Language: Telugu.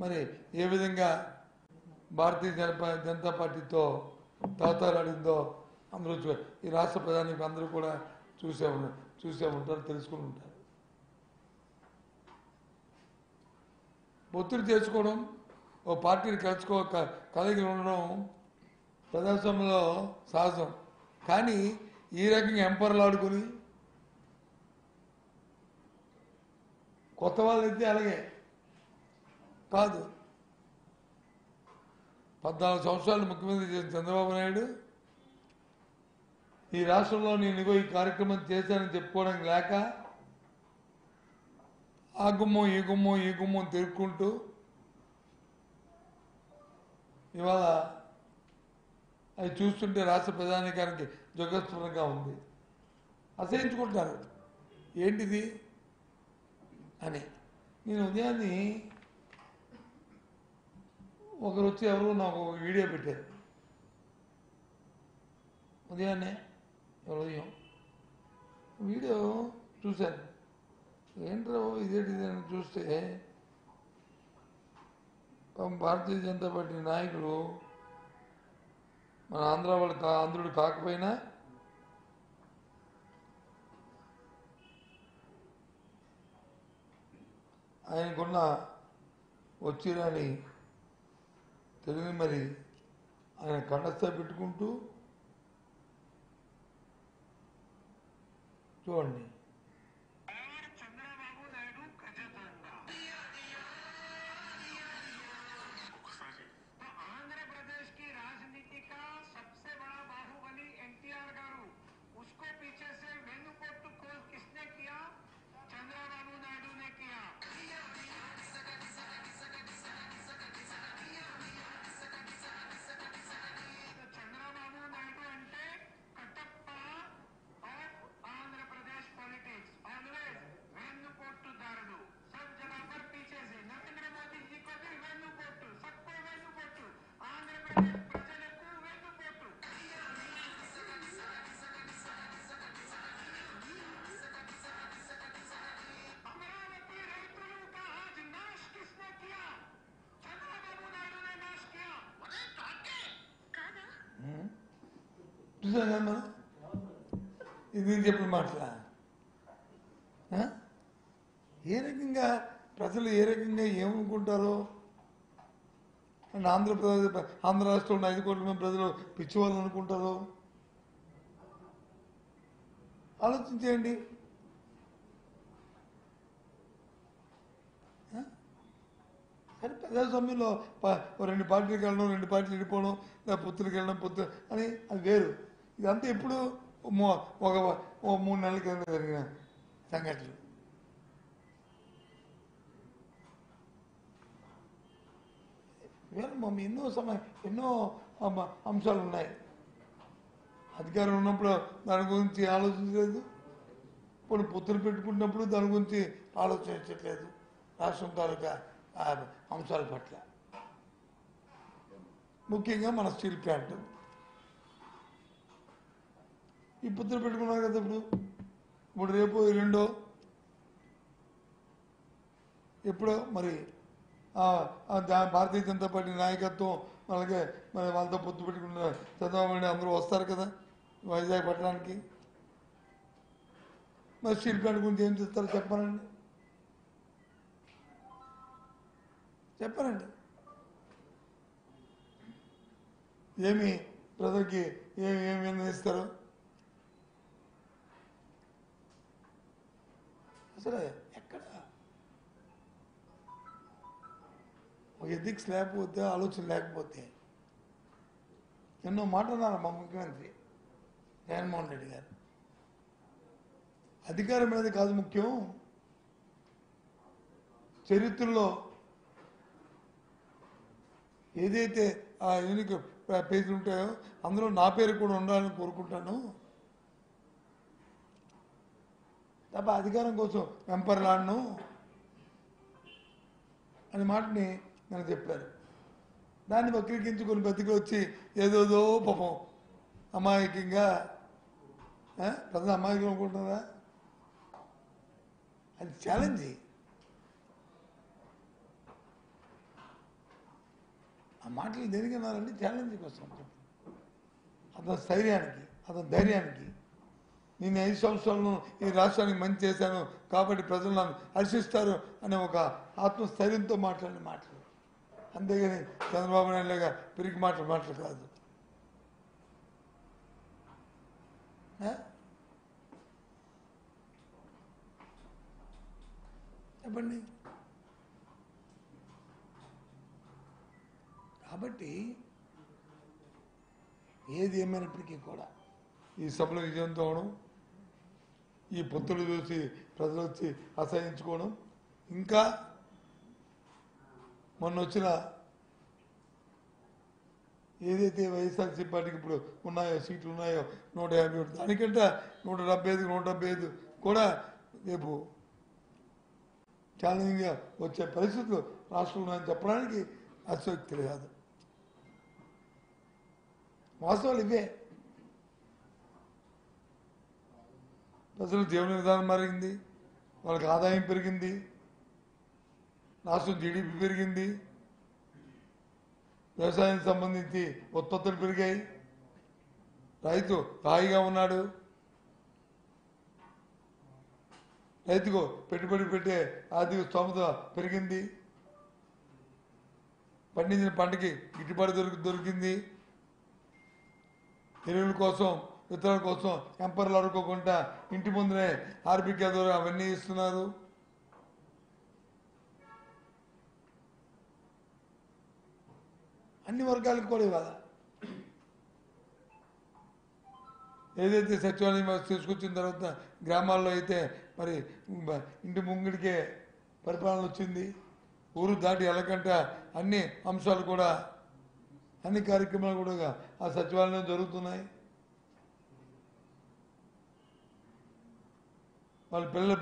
మరి ఏ విధంగా భారతీయ జనతా పార్టీతో తాతాలాడిందో అందరూ ఈ రాష్ట్ర ప్రధానికి అందరూ కూడా చూసే ఉంటారు, తెలుసుకుని ఉంటారు. ఒత్తిడి చేసుకోవడం, ఓ పార్టీని కలిగి ఉండడం ప్రజాస్వామ్యంలో సహజం. కానీ ఈ రకంగా ఎంపర్లు ఆడుకుని కొత్త వాళ్ళైతే అలాగే కాదు. 14 సంవత్సరాలు ముఖ్యమంత్రి చేసిన చంద్రబాబు నాయుడు ఈ రాష్ట్రంలో నేను ఈ కార్యక్రమం చేశానని చెప్పుకోవడానికి లేక ఆ గుమ్మం ఈ గుమ్మం తిరుక్కుంటూ ఇవాళ అది చూస్తుంటే రాష్ట్ర ప్రధానికానికి జగస్ఫురంగా ఉంది. అసహించుకుంటారు ఏంటిది అని. నేను ఉదయాన్ని ఒకరు వచ్చి ఎవరు నాకు ఒక వీడియో పెట్టారు. ఉదయాన్నే ఉదయం వీడియో చూశాను. ఏంట్రో ఇదేంటిది అని చూస్తే భారతీయ జనతా పార్టీ నాయకులు మన ఆంధ్రుడు కాకపోయినా ఆయనకున్న వచ్చిరాని తెలియని మరి ఆయన కండస్థ పెట్టుకుంటూ చూడండి. చూసాం కదా మనం, ఇది నేను చెప్పిన మాటలా. ఏ రకంగా ప్రజలు ఏ రకంగా ఏమనుకుంటారో అండ్ ఆంధ్ర రాష్ట్రంలో 5 కోట్ల మంది ప్రజలు పిచ్చివాళ్ళు అనుకుంటారో ఆలోచించేయండి. కానీ ప్రజాస్వామ్యంలో 2 పార్టీలకు వెళ్ళడం, 2 పార్టీలు విడిపోవడం, లేదా పొత్తులకు వెళ్ళడం అని అది వేరు. ఇదంతా ఎప్పుడు ఒక 3 నెలల కింద జరిగిన సంఘటనలు. ఎన్నో అంశాలు ఉన్నాయి. అధికారం ఉన్నప్పుడు దాని గురించి ఆలోచించలేదు, ఇప్పుడు పొత్తులు పెట్టుకున్నప్పుడు దాని గురించి ఆలోచించట్లేదు. రాష్ట్రం తాలూకా అంశాల పట్ల ముఖ్యంగా మన స్టీల్ ప్లాంట్ ఈ పొత్తులు పెట్టుకున్నారు కదా. ఇప్పుడు రేపు రెండో ఎప్పుడో మరి భారతీయ జనతా పార్టీ నాయకత్వం అలాగే మరి వాళ్ళతో పొత్తు పెట్టుకున్న చంద్రబాబు నాయుడు అందరూ వస్తారు కదా వైజాగ్ పట్టణానికి. మరి స్టీల్ ప్లాంట్ గురించి ఏం చేస్తారో చెప్పానండి. ఏమి ప్రజలకి ఏమి నిర్ణయిస్తారు అసలు? ఎక్కడ ఒక ఎథిక్స్ లేకపోతే, ఆలోచన లేకపోతే ఎన్నో మాట్లాడారు మా ముఖ్యమంత్రి జగన్మోహన్ రెడ్డి గారు. అధికారం అనేది కాదు ముఖ్యం, చరిత్రలో ఏదైతే ఆ యూనిక్ పేజీలు ఉంటాయో అందులో నా పేరు కూడా ఉండాలని కోరుకుంటాను తప్ప అధికారం కోసం వెంపర్లాడను అనే మాటని నాకు చెప్పారు. దాన్ని వక్రీకరించుకొని బతికి వచ్చి ఏదోదో పాపం అమాయకంగా ప్రజలు అమాయకం అనుకుంటున్నారా? అది ఛాలెంజ్. ఆ మాటలు దేనికి అన్నారంటే ఛాలెంజ్ కోసం అతని స్థైర్యానికి, అతని ధైర్యానికి. నేను 5 సంవత్సరాలను ఈ రాష్ట్రానికి మంచి చేశాను కాబట్టి ప్రజలు నన్ను హర్షిస్తారు అనే ఒక ఆత్మస్థైర్యంతో మాట్లాడిన మాటలు. అంతేగాని చంద్రబాబు నాయుడు లాగా పిరికి మాటలు కాదు. చెప్పండి. కాబట్టి ఏది ఏమైనప్పటికీ కూడా ఈ సభలో విజయంతో అవడం, ఈ పొత్తులు చూసి ప్రజలు వచ్చి అసహించుకోవడం, ఇంకా మొన్న వచ్చిన ఏదైతే వైఎస్ఆర్సీ పార్టీకి ఇప్పుడు ఉన్నాయో సీట్లు ఉన్నాయో 151, దానికంటే 175 కూడా రేపు ఛాలెంజింగ్గా వచ్చే పరిస్థితులు రాష్ట్రంలో ఉన్నాయని చెప్పడానికి అతిశయోక్తి కాదు. వాస్తవాలు ఇవే. ప్రజల జీవన విధానం మారింది, వాళ్ళకి ఆదాయం పెరిగింది, రాష్ట్రం జీడిపి పెరిగింది, వ్యవసాయానికి సంబంధించి ఉత్పత్తులు పెరిగాయి, రైతు హాయిగా ఉన్నాడు, రైతుకు పెట్టుబడి పెట్టే ఆర్థిక స్తోమత పెరిగింది, పండించిన పంటకి గిట్టుబాటు దొరికింది, ఎరువుల కోసం విత్తనాల కోసం ఎంపర్లు అడుకోకుండా ఇంటి ముందునే ఆర్బికే ద్వారా అవన్నీ ఇస్తున్నారు. అన్ని వర్గాలకు కూడా ఇవ్వాలి. ఏదైతే సచివాలయం వ్యవస్థ తీసుకొచ్చిన తర్వాత గ్రామాల్లో అయితే మరి ఇంటి ముంగిడికే పరిపాలన వచ్చింది. ఊరు దాటి వెళ్ళకంట అన్ని అంశాలు కూడా, అన్ని కార్యక్రమాలు కూడా ఆ సచివాలయం జరుగుతున్నాయి. వాళ్ళ పిల్లలు